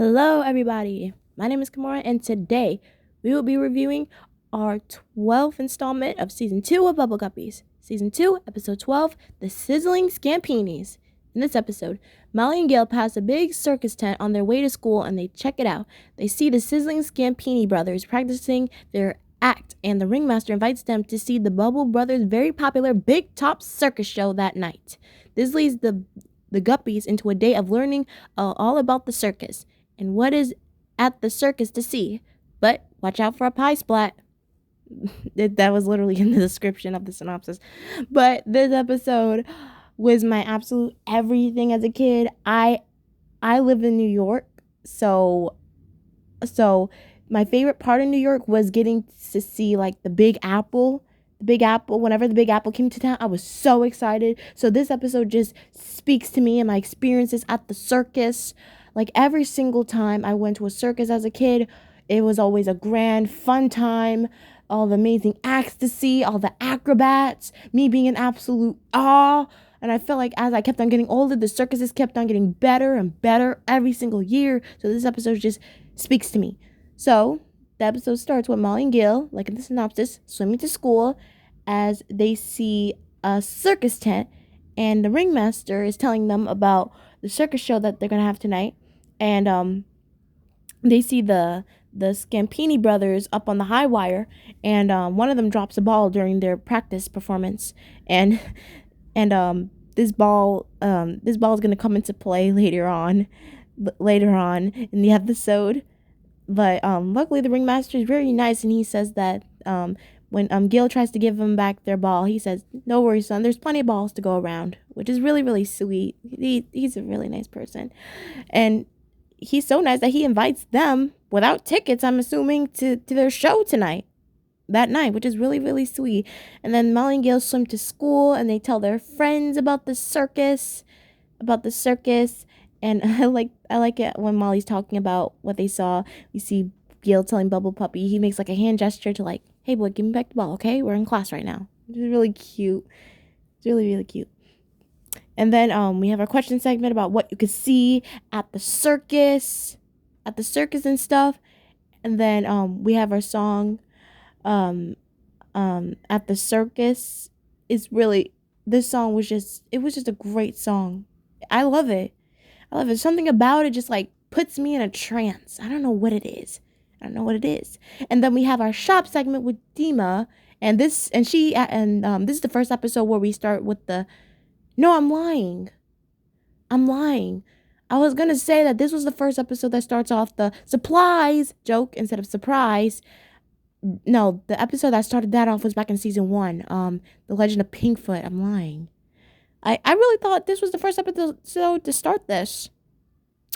Hello, everybody. My name is Kamara, and today we will be reviewing our 12th installment of Season 2 of Bubble Guppies. Season 2, Episode 12, The Sizzling Scampinis. In this episode, Molly and Gail pass a big circus tent on their way to school, and they check it out. They see the Sizzling Scampini brothers practicing their act, and the ringmaster invites them to see the Bubble Brothers' very popular Big Top Circus show that night. This leads the Guppies into a day of learning all about the circus and what is at the circus to see. But watch out for a pie splat. That was literally in the description of the synopsis. But this episode was my absolute everything as a kid. I live in New York, so my favorite part of New York was getting to see like the Big Apple. The Big Apple, whenever the Big Apple came to town, I was so excited. So this episode just speaks to me and my experiences at the circus. Like every single time I went to a circus as a kid, it was always a grand, fun time. All the amazing acts to see, all the acrobats, me being in absolute awe. And I felt like as I kept on getting older, the circuses kept on getting better and better every single year. So this episode just speaks to me. So the episode starts with Molly and Gail, like in the synopsis, swimming to school as they see a circus tent. And the ringmaster is telling them about the circus show that they're going to have tonight. And they see the Scampini brothers up on the high wire, and one of them drops a ball during their practice performance, and this ball is going to come into play later on in the episode. But luckily the ringmaster is very nice, and he says that when Gil tries to give them back their ball, he says, "No worries, son, there's plenty of balls to go around," which is really, really sweet. He's a really nice person. And he's so nice that he invites them without tickets, I'm assuming, to their show that night, which is really, really sweet. And then Molly and Gail swim to school, and they tell their friends about the circus. And I like it when Molly's talking about what they saw. We see Gail telling Bubble Puppy, he makes like a hand gesture to like, "Hey boy, give me back the ball, okay? We're in class right now." It's really cute. It's really, really cute. And then we have our question segment about what you could see at the circus and stuff. And then we have our song at the circus. This song was just a great song. I love it. Something about it just like puts me in a trance. I don't know what it is. And then we have our shop segment with Dima, and this is the first episode where we start with the no, I'm lying. I was going to say that this was the first episode that starts off the supplies joke instead of surprise. No, the episode that started that off was back in season 1. The Legend of Pinkfoot. I'm lying. I really thought this was the first episode to start this.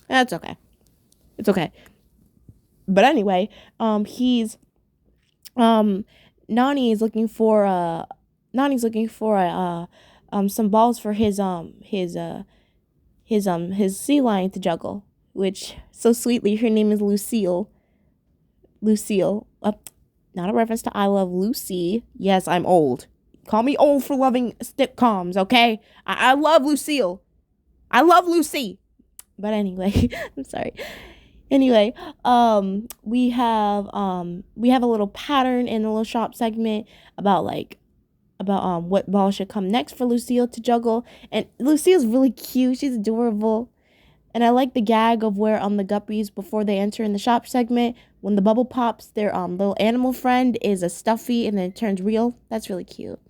That's okay. It's okay. But anyway, Nani is looking for some balls for his sea lion to juggle, which so sweetly her name is Lucille. Not a reference to I Love Lucy. Yes, I'm old. Call me old for loving sitcoms, okay? I love Lucille. I love Lucy. But anyway, I'm sorry. Anyway, we have a little pattern in the little shop segment about what ball should come next for Lucille to juggle. And Lucille's really cute. She's adorable. And I like the gag of where the Guppies, before they enter in the shop segment, when the bubble pops, their little animal friend is a stuffy and then it turns real. That's really cute.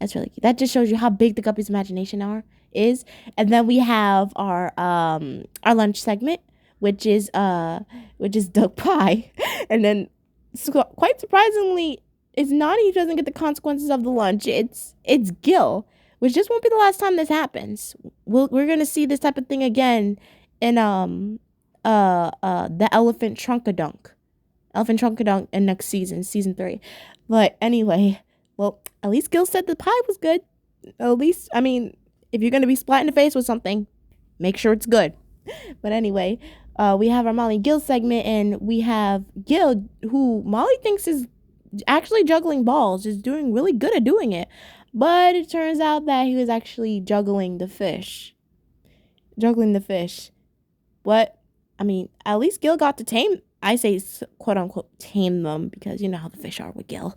That just shows you how big the Guppies' imagination is. And then we have our lunch segment, which is duck pie. And then quite surprisingly, it's Nani who doesn't get the consequences of the lunch. It's Gil, which just won't be the last time this happens. We're gonna see this type of thing again in the Elephant Trunkadunk in next season 3. But anyway, well, at least Gil said the pie was good. At least, I mean, if you're gonna be splat in the face with something, make sure it's good. But anyway, we have our Molly and Gil segment, and we have Gil, who Molly thinks is actually juggling balls, is doing really good at doing it. But it turns out that he was actually juggling the fish. What? I mean, at least Gil got to tame, I say quote unquote tame them, because you know how the fish are with Gil.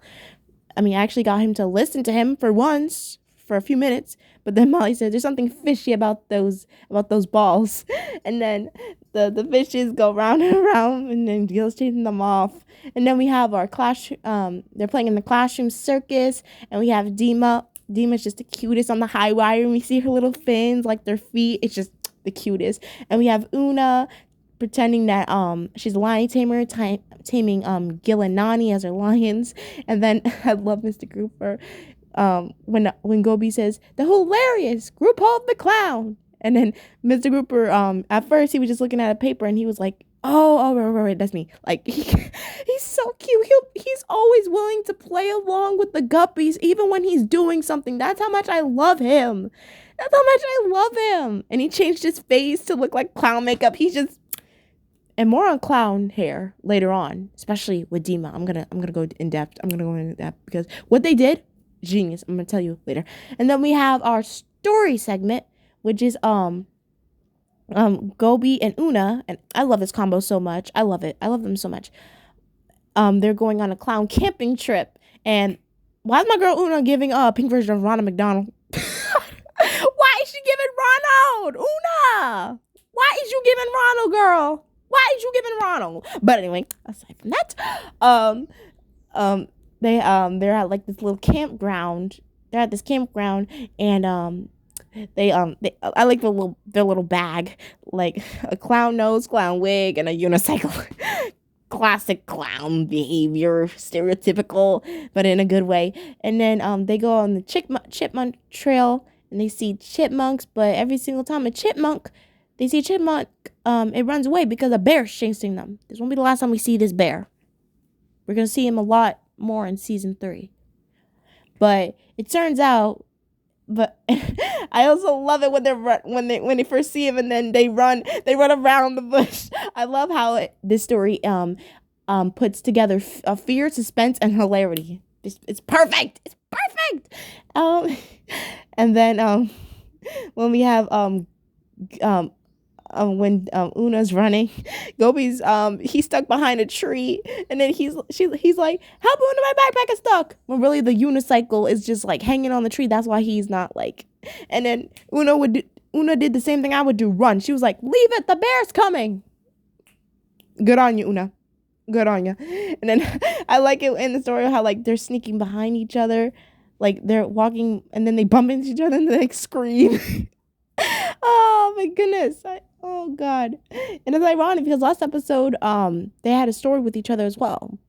I mean, I actually got him to listen to him for once, for a few minutes, but then Molly said there's something fishy about those balls. And then the fishes go round and around, and then Gil's chasing them off. And then we have our class, they're playing in the classroom circus, and we have Dima. Dima's just the cutest on the high wire, and we see her little fins, like their feet. It's just the cutest. And we have Una pretending that she's a lion tamer, taming Gil and Nani as her lions. And then I love Mr. Grouper when Gobi says the hilarious group hold the clown. And then Mr. Grouper at first he was just looking at a paper, and he was like, oh right, that's me. Like he's so cute. He's always willing to play along with the Guppies even when he's doing something. That's how much I love him. That's how much I love him. And he changed his face to look like clown makeup. He's just, and more on clown hair later on, especially with Dima. I'm gonna go in depth. Because what they did, genius. I'm gonna tell you later. And then we have our story segment, which is Gobi and Una, and I love this combo so much. I love it. I love them so much. They're going on a clown camping trip, and why is my girl Una giving a pink version of Ronald McDonald? Why is she giving Ronald? Una! Why is you giving Ronald, girl? Why is you giving Ronald? But anyway, aside from that, they're at like this little campground. They're at this campground, and they I like their little bag, like a clown nose, clown wig, and a unicycle. Classic clown behavior, stereotypical, but in a good way. And then they go on the chipmunk trail, and they see chipmunks, but every single time they see a chipmunk, it runs away because a bear's chasing them. This won't be the last time we see this bear. We're gonna see him a lot more in season 3. But it turns out, but I also love it when they first see him, and then they run around the bush. I love how this story puts together fear, suspense, and hilarity. It's perfect. It's perfect. And then when we have when Una's running, Gobi's he's stuck behind a tree, and then he's like, help, Una, my backpack is stuck, when really the unicycle is just like hanging on the tree. That's why he's not like. And then Una did the same thing I would do, run. She was like, leave it, the bear's coming. Good on you, Una. Good on you. And then I like it in the story how like they're sneaking behind each other, like they're walking, and then they bump into each other and they like scream. Oh my goodness. Oh God. And it's ironic because last episode they had a story with each other as well,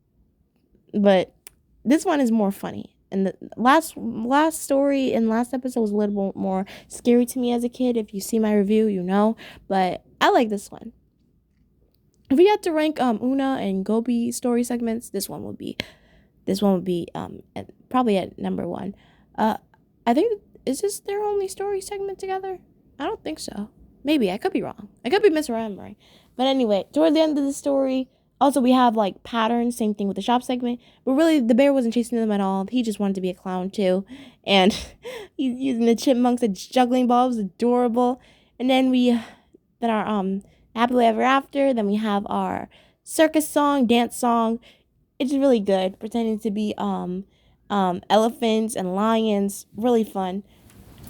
but this one is more funny. And the last story in last episode was a little bit more scary to me as a kid. If you see my review, you know. But I like this one. If we had to rank Una and Gobi story segments, this one would be probably at number 1. I think, is this their only story segment together? I don't think so. Maybe. I could be wrong. I could be misremembering. But anyway, toward the end of the story, also we have like patterns, same thing with the shop segment. But really, the bear wasn't chasing them at all. He just wanted to be a clown too. And he's using the chipmunks as juggling balls. Adorable. And then our Happily Ever After. Then we have our circus song, dance song. It's just really good. Pretending to be elephants and lions. Really fun.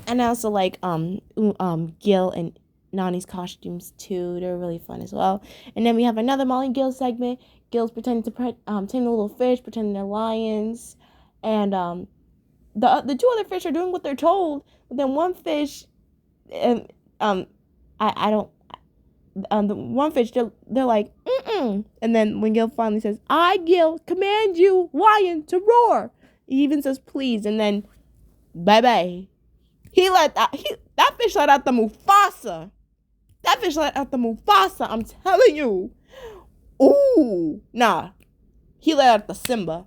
And I also like Gil and Nani's costumes too. They're really fun as well. And then we have another Molly and Gil segment. Gil's pretending to tame the little fish, pretending they're lions. And the 2 other fish are doing what they're told. But then one fish, the one fish, they're like, mm-mm. And then when Gil finally says, I, Gil, command you, lion, to roar. He even says please, and then bye-bye. That fish let out the Mufasa. That fish let out the Mufasa, I'm telling you. Ooh, nah. He let out the Simba.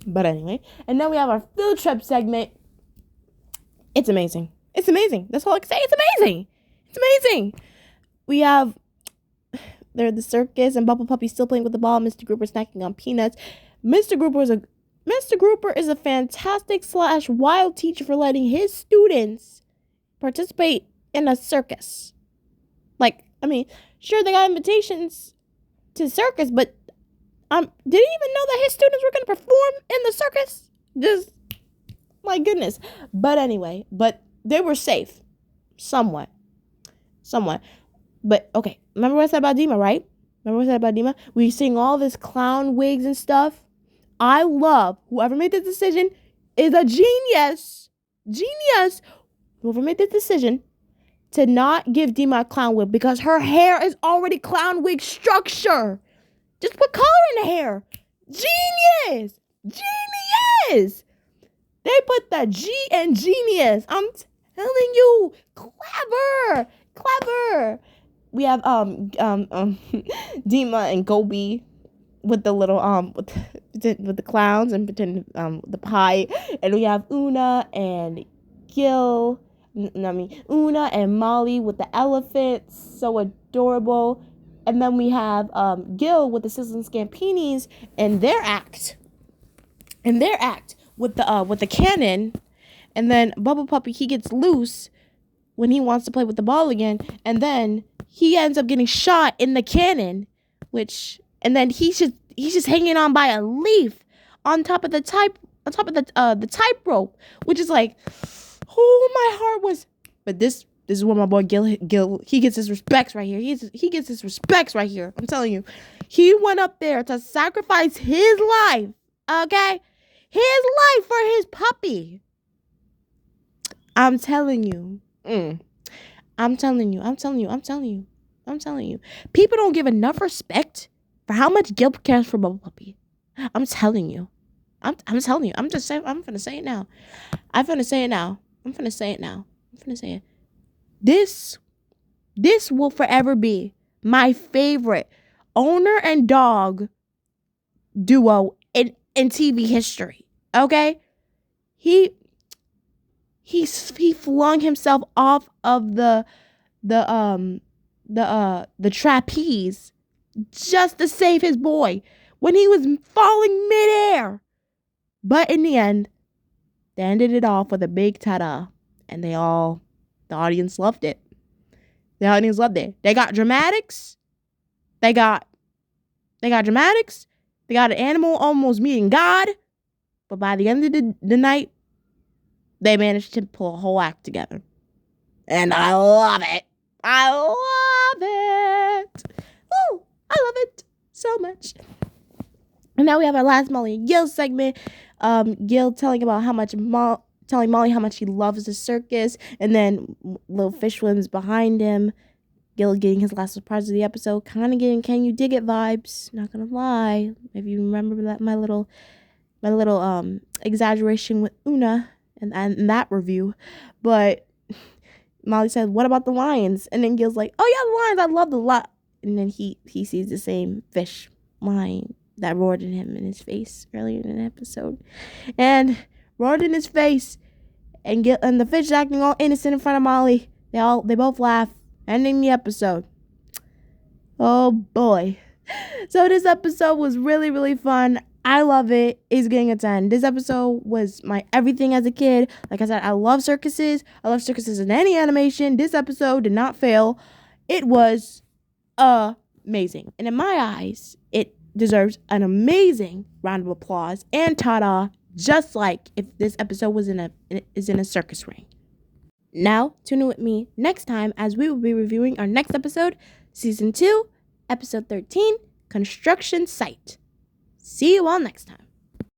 But anyway, and then we have our field trip segment. It's amazing. That's all I can say. It's amazing. We have they're at the circus, and Bubble Puppy's still playing with the ball. Mr. Grouper snacking on peanuts. Mr. Grouper is a fantastic / wild teacher for letting his students participate in a circus. Like, I mean, sure, they got invitations to Circus, but did he even know that his students were going to perform in the circus? Just, my goodness. But anyway, they were safe. Somewhat. But, okay, remember what I said about Dima, right? We sing all this clown wigs and stuff. I love whoever made this decision is a genius. Whoever made this decision to not give Dima a clown wig because her hair is already clown wig structure. Just put color in the hair. Genius. They put the G in genius. I'm telling you, clever. We have Dima and Gobi with the little with the clowns and pretend the pie, and we have Una and Una and Molly with the elephants, so adorable. And then we have Gil with the Sizzling Scampinis and their act with the cannon. And then Bubble Puppy, he gets loose when he wants to play with the ball again, and then he ends up getting shot in the cannon, and then he's just hanging on by a leaf on top of the tightrope, which is like, oh, my heart was. But this is where my boy Gil, he gets his respects right here. He gets his respects right here. I'm telling you, he went up there to sacrifice his life. Okay, his life for his puppy. I'm telling you. I'm telling you. People don't give enough respect for how much Gil cares for Bubble Puppy. I'm telling you. I'm telling you. I'm just saying. I'm finna say it now. I'm finna say it. This will forever be my favorite owner and dog duo in TV history. Okay? He flung himself off of the trapeze just to save his boy when he was falling midair. But in the end, they ended it off with a big ta-da, and the audience loved it. They got dramatics. They got dramatics. They got an animal almost meeting God. But by the end of the night, they managed to pull a whole act together. And I love it. Ooh, I love it so much. And now we have our last Molly and Gil segment. Gil telling Molly how much he loves the circus. And then little fish swims behind him. Gil getting his last surprise of the episode. Kind of getting Can You Dig It vibes. Not going to lie. If you remember that, my little exaggeration with Una and that review. But Molly said, what about the lions? And then Gil's like, oh yeah, the lions, I love the lot. And then he sees the same fish lion that roared at him in his face earlier in the episode. And roared in his face. And the fish acting all innocent in front of Molly. They both laugh. Ending the episode. Oh boy. So this episode was really, really fun. I love it. It's getting a 10. This episode was my everything as a kid. Like I said, I love circuses. I love circuses in any animation. This episode did not fail. It was amazing. And in my eyes, it deserves an amazing round of applause and ta-da, just like if this episode was in a circus ring. Now, tune in with me next time as we will be reviewing our next episode, Season 2, Episode 13, Construction Site. See you all next time.